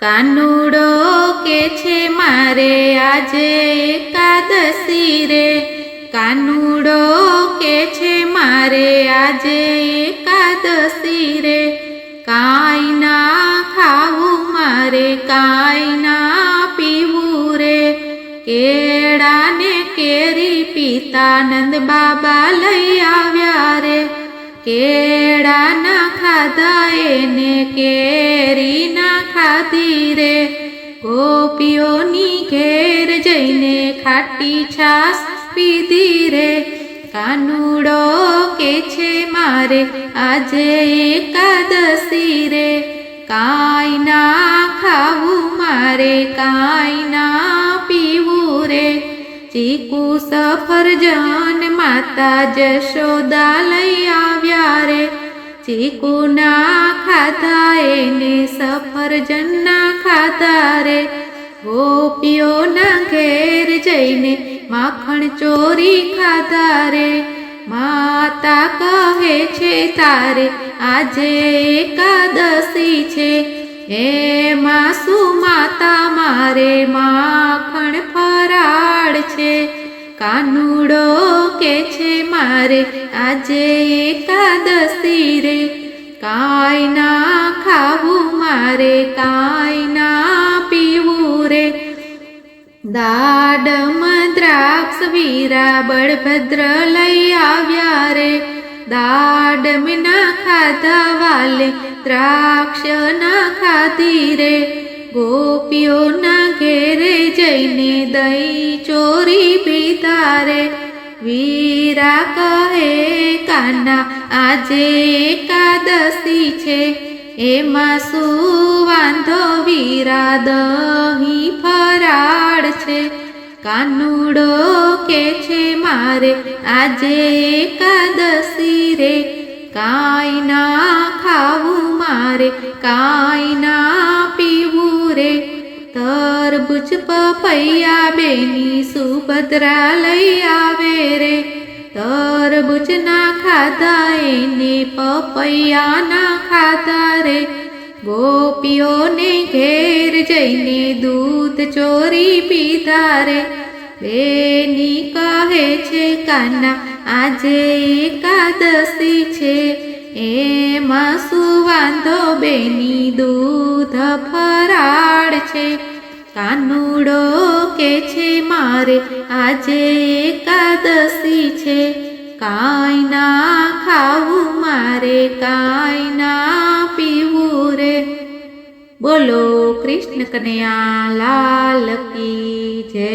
કાનુડો કે છે મારે આજે એકાદશી રે, કાનુડો કે છે મારે આજે એકાદશી રે, કાંઈ ના ખાવું મારે કાંઈ ના પીવું રે, કેળા ને કેરી પિતા નંદ બાબા લઈ આવ્યા રે, કેળા ના ખાધા એને કેરી ના ખાધી રે, ગોપીઓની ઘેર જઈને ખાટી છાશ પીધી રે, કાનુડો કે છે મારે આજે એકાદશી રે, કાંઈ ના ખાવું મારે કાંઈ ના પીવું રે, ચીકુ સફરજન માતા જશોદા લઈ આવ્યા રે, ચીકુ ના ખાધા એને સફરજન ના ખાધા રે, ગોપીઓના ઘેર જઈને માખણ ચોરી ખાધા રે, માતા કહે છે તારે આજે એકાદશી છે, એમાં શું માતા મારે માખણ ફરાળ છે, કાનુડો કે છે મારે આજે એકાદશી રે, કાંઈ ના ખાવું મારે કાંઈ ના પીવું રે, દાડમ દ્રાક્ષ વીરા બળભદ્ર લઈ આવ્યા રે, દાડમ ના ખાધા વાલે દ્રાક્ષ ના ખાધી રે, ગોપીઓના ઘેરે જઈને દહીં ચોરી પીધા રે, વીરા કહે કાના આજે એકાદશી છે, એમાં શું વાંધો વીરા દહીં ફરાળ છે, કાનુડો કે છે મારે આજે એકાદશી રે, કાંઈ ના ખાવું મારે કાંઈ ના પીવું રે, તરબૂચ પપૈયા બેની સુભદ્રા લઈ આવે રે, તરબૂચ ના ખાધા એને પપૈયા ના ખાધા રે, ગોપીઓને ઘેર જઈને દૂધ ચોરી પીધા રે, બેની કહે છે કાના આજે એકાદશી છે, એમાં શું વાંધો બેની દૂધ ફરાળ છે, કાનુડો કે છે મારે આજે એકાદશી છે, કાંઈ ના ખાવું મારે કાંઈ ના પીવું રે। બોલો કૃષ્ણ કનૈયા લાલ કી જય।